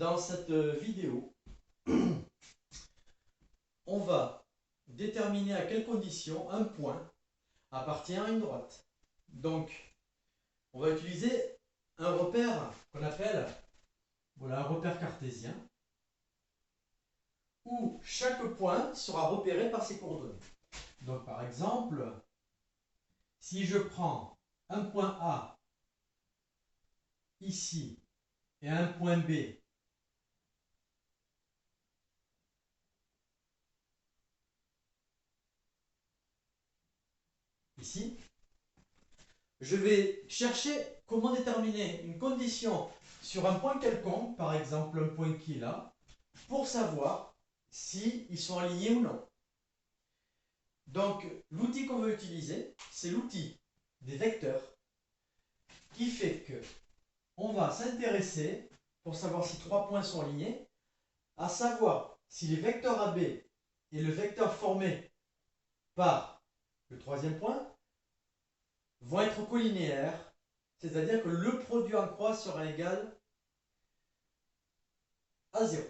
Dans cette vidéo, on va déterminer à quelles conditions un point appartient à une droite. Donc, on va utiliser un repère qu'on appelle un repère cartésien, où chaque point sera repéré par ses coordonnées. Donc, par exemple, si je prends un point A ici et un point B ici, je vais chercher comment déterminer une condition sur un point quelconque, par exemple un point qui est là, pour savoir s'ils sont alignés ou non. Donc, l'outil qu'on veut utiliser, c'est l'outil des vecteurs, qui fait que on va s'intéresser, pour savoir si trois points sont alignés, à savoir si les vecteurs AB et le vecteur formé par le troisième point vont être collinéaires, c'est-à-dire que le produit en croix sera égal à 0.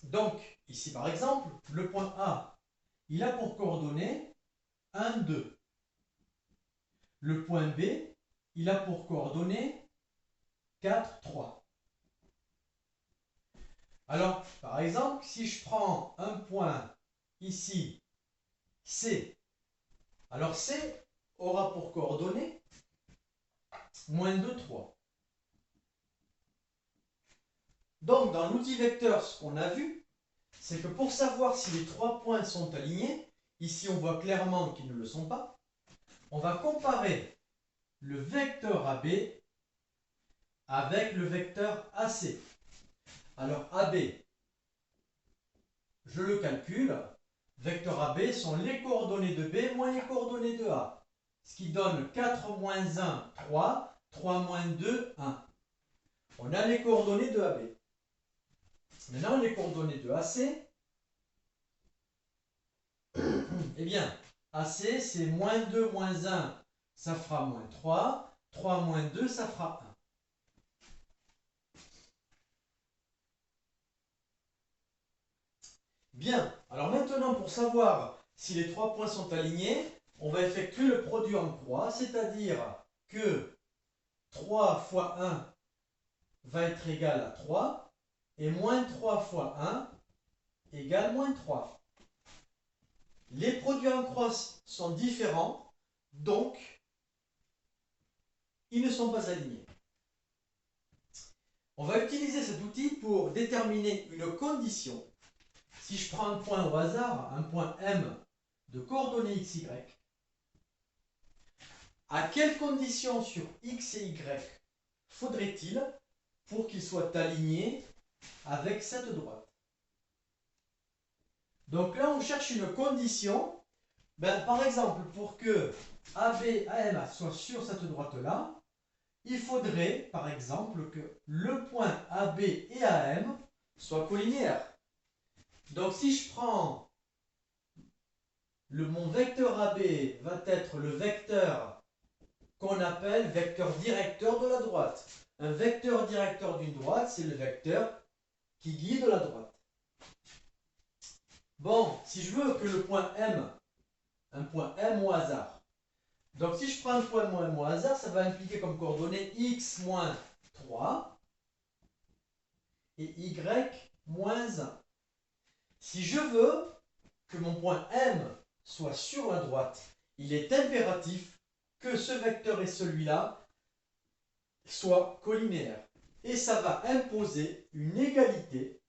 Donc, ici par exemple, le point A, il a pour coordonnées 1, 2. Le point B, il a pour coordonnées 4, 3. Alors, par exemple, si je prends un point ici, C, alors C aura pour coordonnées moins 2, 3. Donc, dans l'outil vecteur, ce qu'on a vu, c'est que pour savoir si les trois points sont alignés, ici on voit clairement qu'ils ne le sont pas, on va comparer le vecteur AB avec le vecteur AC. Alors AB, je le calcule, vecteur AB sont les coordonnées de B moins les coordonnées de A, ce qui donne 4 moins 1, 3, 3 moins 2, 1. On a les coordonnées de AB. Maintenant, les coordonnées de AC, eh bien, AC, c'est moins 2 moins 1, ça fera moins 3, 3 moins 2, ça fera 1. Bien, alors maintenant, pour savoir si les trois points sont alignés, on va effectuer le produit en croix, c'est-à-dire que 3 fois 1 va être égal à 3, et moins 3 fois 1 égale moins 3. Les produits en croix sont différents, donc ils ne sont pas alignés. On va utiliser cet outil pour déterminer une condition. Si je prends un point au hasard, un point M de coordonnées x, y, à quelles conditions sur x et y faudrait-il pour qu'ils soient alignés avec cette droite? Donc là, on cherche une condition. Par exemple, pour que AB, AM soit sur cette droite-là, il faudrait, par exemple, que le point AB et AM soient collinéaires. Donc si je prends mon vecteur AB va être le vecteur qu'on appelle vecteur directeur de la droite. Un vecteur directeur d'une droite, c'est le vecteur qui guide la droite. Bon, si je veux que le point M, un point M au hasard, donc si je prends un point M au hasard, ça va impliquer comme coordonnée x moins 3 et y moins 1. Si je veux que mon point M soit sur la droite, il est impératif que ce vecteur et celui-là soient collinéaires. Et ça va imposer une égalité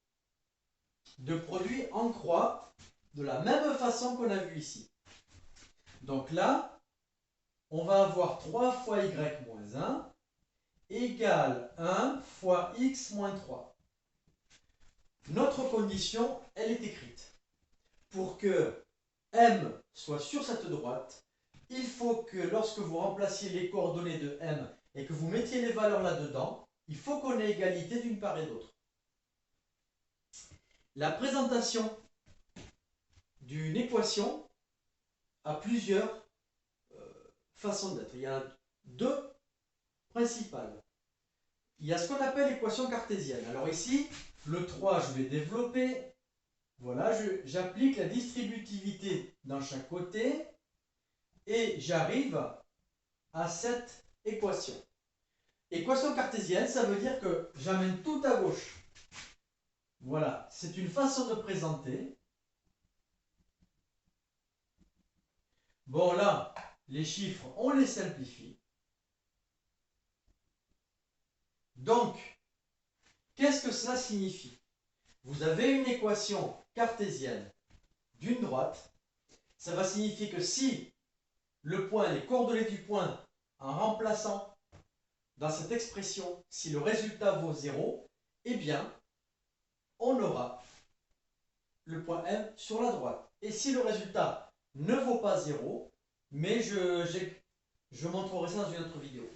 de produits en croix de la même façon qu'on a vu ici. Donc là, on va avoir 3 fois y moins 1 égale 1 fois x moins 3. Notre condition, elle est écrite. Pour que M soit sur cette droite, il faut que lorsque vous remplaciez les coordonnées de M et que vous mettiez les valeurs là-dedans, il faut qu'on ait égalité d'une part et d'autre. La présentation d'une équation a plusieurs façons d'être. Il y en a deux principales. il y a ce qu'on appelle l'équation cartésienne. Alors ici, le 3, je vais développer. Voilà, j'applique la distributivité dans chaque côté et j'arrive à cette équation. Équation cartésienne, ça veut dire que j'amène tout à gauche. Voilà, c'est une façon de présenter. Bon là, les chiffres, on les simplifie. Donc, qu'est-ce que cela signifie? Vous avez une équation cartésienne d'une droite. Ça va signifier que si le point, les coordonnées du point, en remplaçant dans cette expression, si le résultat vaut 0, eh bien, on aura le point M sur la droite. Et si le résultat ne vaut pas 0, mais je montrerai ça dans une autre vidéo.